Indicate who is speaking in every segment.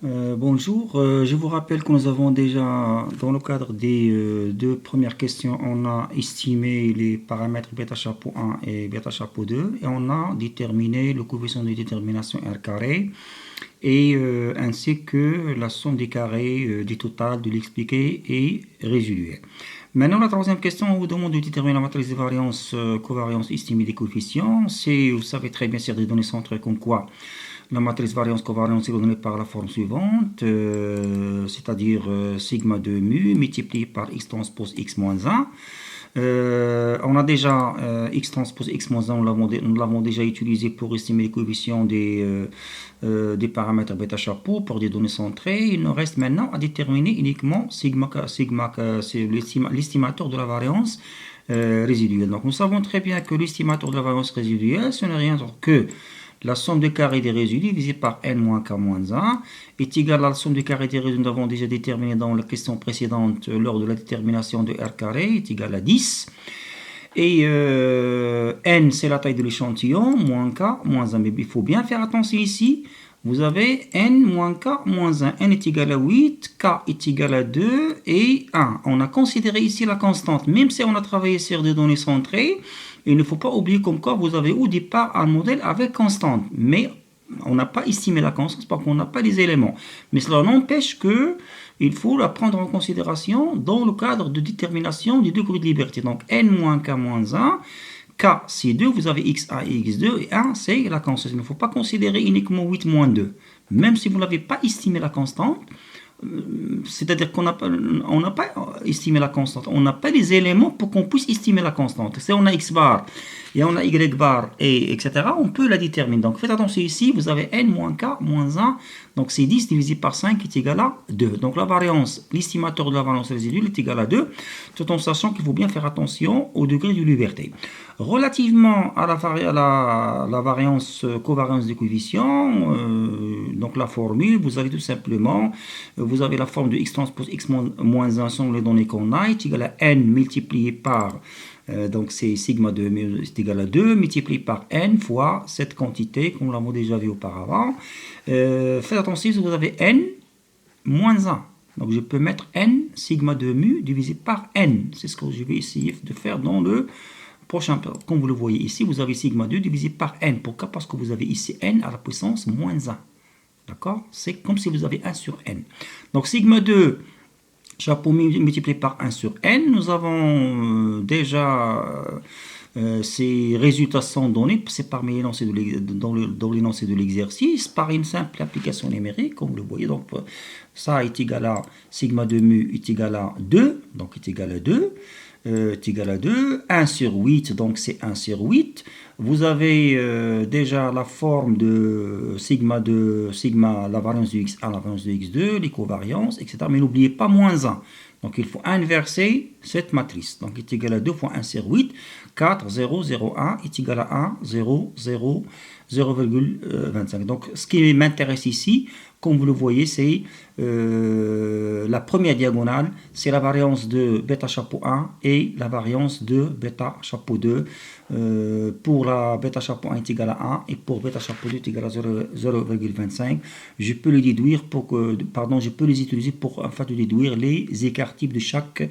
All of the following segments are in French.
Speaker 1: Bonjour, je vous rappelle que nous avons déjà, dans le cadre des deux premières questions, on a estimé les paramètres bêta chapeau 1 et bêta chapeau 2 et on a déterminé le coefficient de détermination R carré et ainsi que la somme des carrés du total de l'expliqué et résiduel. Maintenant, la troisième question, on vous demande de déterminer la matrice de variance, covariance estimée des coefficients. Vous savez très bien, c'est des données centrées comme quoi la matrice variance-covariance est donnée par la forme suivante, c'est-à-dire sigma de mu multiplié par x transpose x moins 1. On a déjà x transpose x moins 1, nous l'avons déjà utilisé pour estimer les coefficients des paramètres bêta chapeau pour des données centrées. Il nous reste maintenant à déterminer uniquement c'est l'estimateur de la variance résiduelle. Donc nous savons très bien que l'estimateur de la variance résiduelle, ce n'est rien d'autre que la somme des carrés des résidus divisé par n moins k moins 1 est égale à la somme des carrés des résidus que nous avons déjà déterminé dans la question précédente lors de la détermination de r carré est égal à 10. Et n, c'est la taille de l'échantillon, moins k moins 1. Mais il faut bien faire attention ici. Vous avez n moins k moins 1. n est égal à 8, k est égal à 2 et 1. On a considéré ici la constante. Même si on a travaillé sur des données centrées, il ne faut pas oublier comme quoi vous avez au départ un modèle avec constante. Mais on n'a pas estimé la constante parce qu'on n'a pas les éléments. Mais cela n'empêche que il faut la prendre en considération dans le cadre de détermination du degré de liberté. Donc n-k-1, k c'est 2, vous avez x1 et x2, et 1 c'est la constante. Il ne faut pas considérer uniquement 8 moins 2. Même si vous n'avez pas estimé la constante, c'est-à-dire qu'on n'a pas estimé la constante, on n'a pas les éléments pour qu'on puisse estimer la constante. Si on a x bar et on a y bar et etc., on peut la déterminer. Donc faites attention ici, vous avez n moins k moins 1, donc c'est 10 divisé par 5 qui est égal à 2. Donc la variance, l'estimateur de la variance résiduelle est égal à 2, tout en sachant qu'il faut bien faire attention au degré de liberté. Relativement à la variance, covariance des coefficients, donc la formule, vous avez tout simplement, vous avez la forme de x transpose x moins 1 sont les données qu'on a, est égal à n multiplié par, donc c'est sigma de mu est égal à 2, multiplié par n fois cette quantité, comme nous l'avons déjà vu auparavant. Faites attention si vous avez n moins 1. Donc je peux mettre n sigma de mu divisé par n. C'est ce que je vais essayer de faire dans le prochain. Comme vous le voyez ici, vous avez sigma 2 divisé par n. Pourquoi? Parce que vous avez ici n à la puissance moins 1. D'accord? C'est comme si vous avez 1 sur n. Donc sigma 2, chapeau multiplié par 1 sur n. Nous avons déjà ces résultats sont donnés. C'est parmi l'énoncé dans l'énoncé de l'exercice par une simple application numérique, comme vous le voyez. Donc ça est égal à sigma de mu est égal à 2. Donc est égal à 2. Est égal à 2. 1 sur 8, donc c'est 1 sur 8. Vous avez déjà la forme de sigma, la variance de x1, la variance de x2, les covariances, etc. Mais n'oubliez pas moins 1. Donc il faut inverser cette matrice. Donc est égal à 2 fois 1 sur 8. 4, 0, 0, 1 est égal à 1, 0, 0, 0,25. Donc ce qui m'intéresse ici, comme vous le voyez, c'est la première diagonale, c'est la variance de bêta chapeau 1 et la variance de bêta chapeau 2. Pour la bêta chapeau 1 est égal à 1 et pour bêta chapeau 2 est égal à 0,25. Je peux les déduire je peux les utiliser pour afin de déduire les écarts types de chaque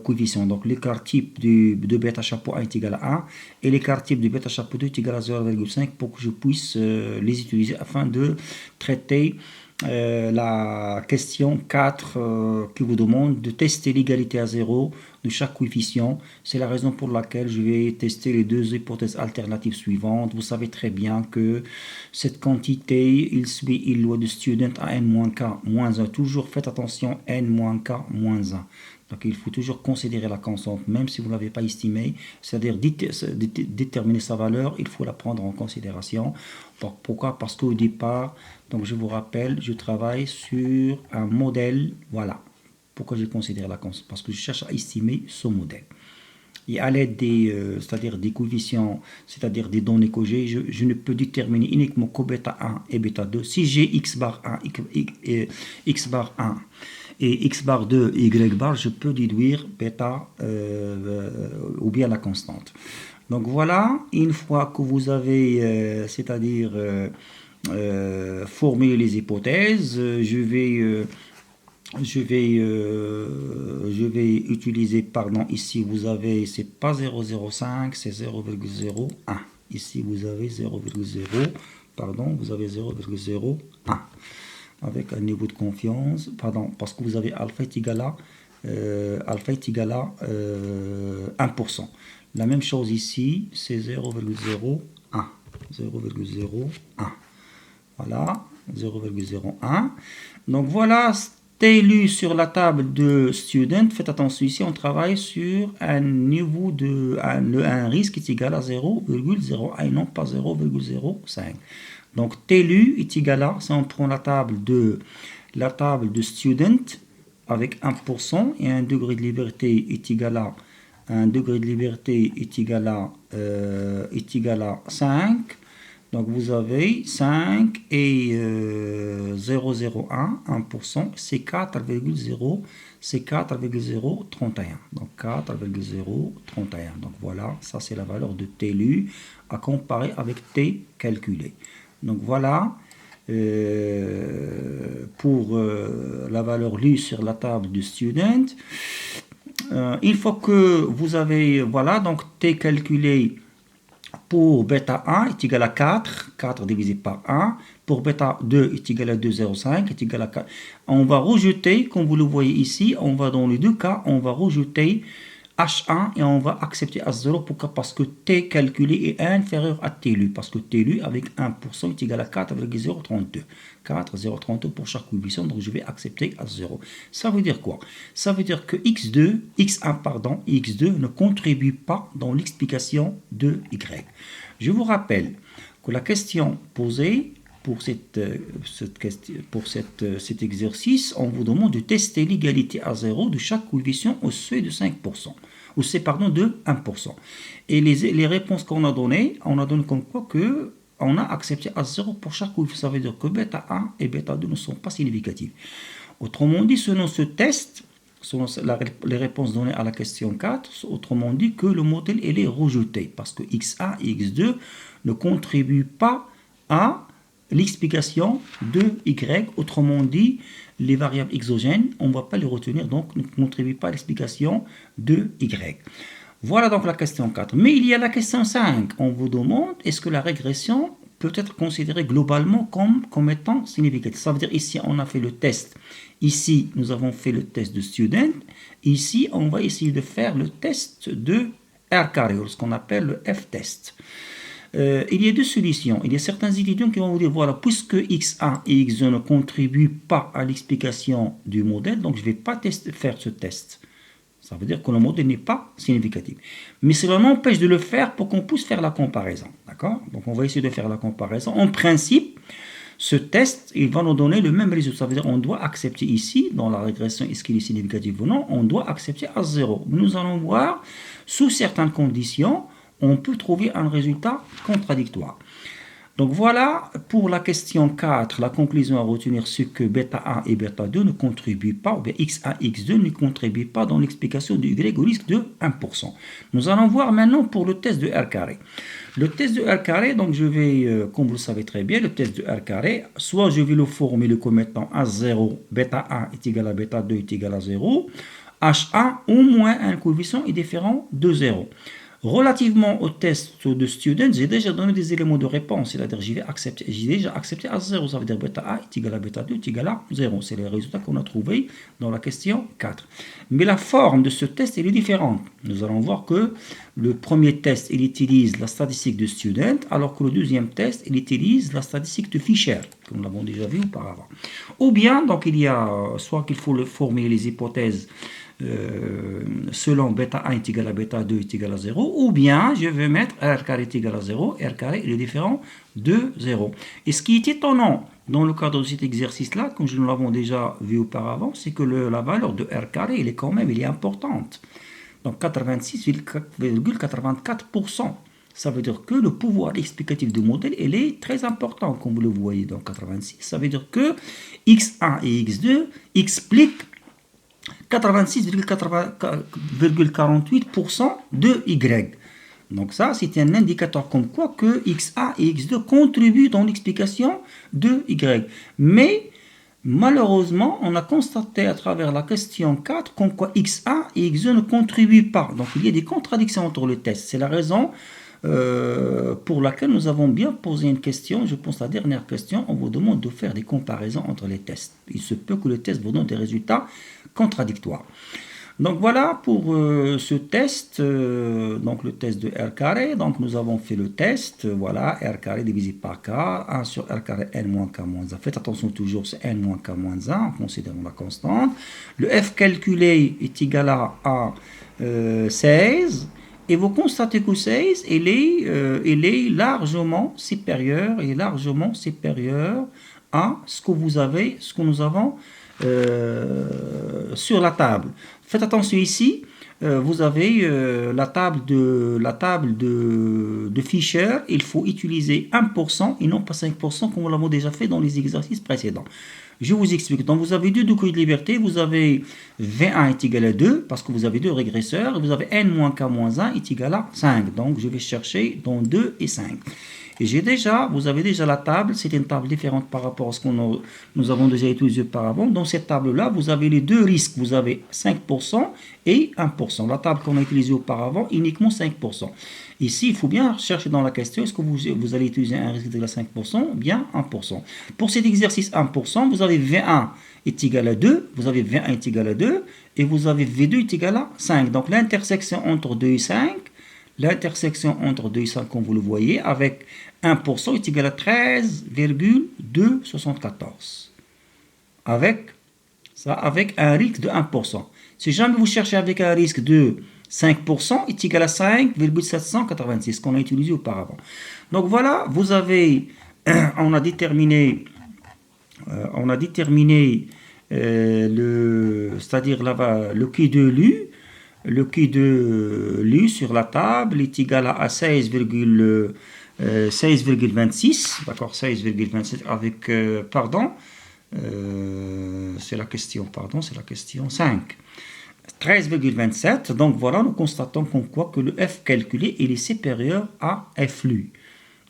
Speaker 1: coefficient. Donc l'écart type de bêta chapeau 1 est égal à 1 et l'écart type de bêta chapeau 2 est égal à 0,5 pour que je puisse les utiliser afin de traiter la question 4 qui vous demande de tester l'égalité à 0 de chaque coefficient. C'est la raison pour laquelle je vais tester les deux hypothèses alternatives suivantes. Vous savez très bien que cette quantité, il suit une loi de student à n-k-1. Toujours faites attention, n-k-1. Donc il faut toujours considérer la constante, même si vous ne l'avez pas estimée, c'est-à-dire déterminer sa valeur, il faut la prendre en considération. Pourquoi? Parce qu'au départ, donc je vous rappelle, je travaille sur un modèle, voilà. Pourquoi je considère la constante? Parce que je cherche à estimer ce modèle. Et à l'aide c'est-à-dire des coefficients, c'est-à-dire des données que j'ai, je ne peux déterminer uniquement que bêta 1 et bêta 2. Si j'ai x bar 1 x bar 1 et x bar 2 et y bar, je peux déduire bêta ou bien la constante. Donc voilà, une fois que vous avez, c'est-à-dire formuler les hypothèses. Je vais utiliser, pardon, ici vous avez, c'est pas 0,05, c'est 0,01. Ici vous avez 0,0, pardon, vous avez 0,01 avec un niveau de confiance, pardon, parce que vous avez alpha est égal à 1%. La même chose ici, c'est 0,01. 0,01. Voilà, 0,01. Donc voilà, lu sur la table de student. Faites attention, ici on travaille sur un niveau de un risque est égal à 0,01 et non pas 0,05. Donc lu est égal à, si on prend la table de student avec 1% et un degré de liberté est égal à est égal à 5. Donc vous avez 5 et 0,01, 1%, c'est 4,0, c'est 4,031. Donc 4,031. Donc voilà, ça c'est la valeur de T lu à comparer avec T calculé. Donc voilà pour la valeur lue sur la table du student. Une fois que vous avez, voilà, donc T calculé pour bêta 1 est égal à 4, 4 divisé par 1. Pour bêta 2 est égal à 2,05, est égal à 4. On va rejeter, comme vous le voyez ici, on va dans les deux cas, on va rejeter H1 et on va accepter H0. Pourquoi? Parce que T calculé est inférieur à T lu. Parce que T lu avec 1% est égal à 4,032. 4,032 pour chaque coefficient. Donc je vais accepter H0. Ça veut dire quoi? Ça veut dire que X1 pardon, X2 ne contribue pas dans l'explication de Y. Je vous rappelle que la question posée pour cet exercice, on vous demande de tester l'égalité à 0 de chaque coefficient au seuil de 5%, ou c'est pardon de 1%. Et les réponses qu'on a données, on a donné comme quoi que on a accepté à 0 pour chaque coefficient. Ça veut dire que bêta 1 et bêta 2 ne sont pas significatifs. Autrement dit, selon ce test, selon les réponses données à la question 4, autrement dit que le modèle il est rejeté parce que X1 et X2 ne contribuent pas à l'explication de Y, autrement dit, les variables exogènes, on ne va pas les retenir, donc ne contribuent pas à l'explication de Y. Voilà donc la question 4. Mais il y a la question 5. On vous demande, est-ce que la régression peut être considérée globalement comme étant significative? Ça veut dire ici, on a fait le test. Ici, nous avons fait le test de student. Ici, on va essayer de faire le test de R carré, ce qu'on appelle le F-test. Il y a deux solutions. Il y a certains étudiants qui vont vous dire, voilà, puisque X1 et X2 ne contribuent pas à l'explication du modèle, donc je ne vais pas faire ce test. Ça veut dire que le modèle n'est pas significatif. Mais cela n'empêche de le faire pour qu'on puisse faire la comparaison. D'accord? Donc on va essayer de faire la comparaison. En principe, ce test, il va nous donner le même résultat. Ça veut dire qu'on doit accepter ici, dans la régression, est-ce qu'il est significatif ou non, on doit accepter à 0. Nous allons voir, sous certaines conditions, on peut trouver un résultat contradictoire. Donc voilà, pour la question 4, la conclusion à retenir, c'est que bêta 1 et bêta 2 ne contribuent pas, ou bien X1 et X2 ne contribuent pas dans l'explication du Y au risque de 1%. Nous allons voir maintenant pour le test de R carré. Le test de R carré, donc je vais, comme vous le savez très bien, le test de R carré, soit je vais le formuler comme étant A0, bêta 1 est égal à bêta 2 est égal à 0, H1 au moins un coefficient est différent de 0. Relativement au test de student, j'ai déjà donné des éléments de réponse, c'est-à-dire j'ai déjà accepté à 0, ça veut dire bêta A est égal à bêta 2 est égal à 0. C'est les résultats qu'on a trouvés dans la question 4. Mais la forme de ce test elle est différente. Nous allons voir que le premier test, il utilise la statistique de student, alors que le deuxième test, il utilise la statistique de Fisher, comme nous l'avons déjà vu auparavant. Ou bien, donc il y a soit qu'il faut former les hypothèses selon bêta 1 est égal à bêta 2 est égal à 0, ou bien je vais mettre R carré est égal à 0, R carré est différent de 0. Et ce qui est étonnant dans le cadre de cet exercice-là, comme nous l'avons déjà vu auparavant, c'est que la valeur de R carré, elle est importante. Donc 86,84%. Ça veut dire que le pouvoir explicatif du modèle, il est très important, comme vous le voyez dans 86. Ça veut dire que X1 et X2 expliquent 86,48% de Y. Donc ça, c'est un indicateur comme quoi que XA et X2 contribuent dans l'explication de Y. Mais malheureusement, on a constaté à travers la question 4 comme quoi XA et X2 ne contribuent pas. Donc il y a des contradictions entre les tests. C'est la raison pour laquelle nous avons bien posé une question. Je pense la dernière question, on vous demande de faire des comparaisons entre les tests. Il se peut que le test vous donne des résultats contradictoires. Donc voilà pour ce test, donc le test de R carré. Donc nous avons fait le test, voilà, R carré divisé par K, 1 sur R carré N moins K moins 1. Faites attention toujours, c'est N moins K moins 1, en considérant la constante. Le F calculé est égal à 16. Et vous constatez que 16, il est largement supérieur, à ce que nous avons sur la table. Faites attention ici, vous avez la table de Fisher, il faut utiliser 1% et non pas 5% comme nous l'avons déjà fait dans les exercices précédents. Je vous explique. Donc vous avez deux degrés de liberté, vous avez V1 est égal à 2 parce que vous avez deux régresseurs, et vous avez N moins K moins 1 est égal à 5. Donc je vais chercher dans 2 et 5. Et vous avez déjà la table, c'est une table différente par rapport à ce que nous avons déjà utilisé auparavant. Dans cette table-là, vous avez les deux risques, vous avez 5% et 1%. La table qu'on a utilisée auparavant, uniquement 5%. Ici, il faut bien chercher dans la question, est-ce que vous allez utiliser un risque de 5% ou bien 1%. Pour cet exercice 1%, vous avez V1 est égal à 2, vous avez V1 est égal à 2, et vous avez V2 est égal à 5. Donc l'intersection entre 2 et 5, comme vous le voyez, avec 1% est égal à 13,274. Avec un risque de 1%. Si jamais vous cherchez avec un risque de 5% est égal à 5,786 qu'on a utilisé auparavant. Donc voilà, vous avez, on a déterminé c'est-à-dire le quai de l'U. Le quai de l'U sur la table est égal à 16,26, d'accord, 16,26 avec, c'est la question 5. 13,27, donc voilà, nous constatons comme quoi que le F calculé, il est supérieur à F lu.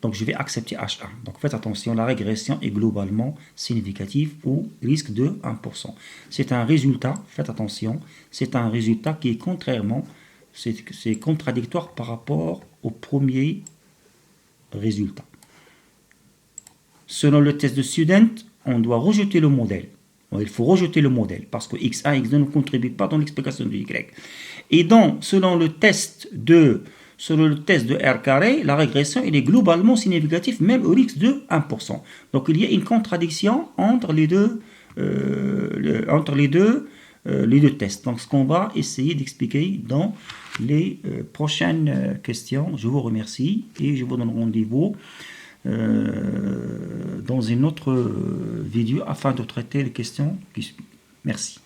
Speaker 1: Donc je vais accepter H1. Donc faites attention, la régression est globalement significative au risque de 1%. C'est un résultat, faites attention, c'est un résultat qui est c'est contradictoire par rapport au premier résultat. Selon le test de Student, on doit rejeter le modèle. Il faut rejeter le modèle parce que X1 et X2 ne contribuent pas dans l'explication de Y. Et donc, selon le test de R carré, la régression elle est globalement significative même au risque de 1%. Donc il y a une contradiction entre les deux tests. Donc ce qu'on va essayer d'expliquer dans les prochaines questions. Je vous remercie et je vous donne rendez-vous dans une autre vidéo afin de traiter les questions qui suivent. Merci.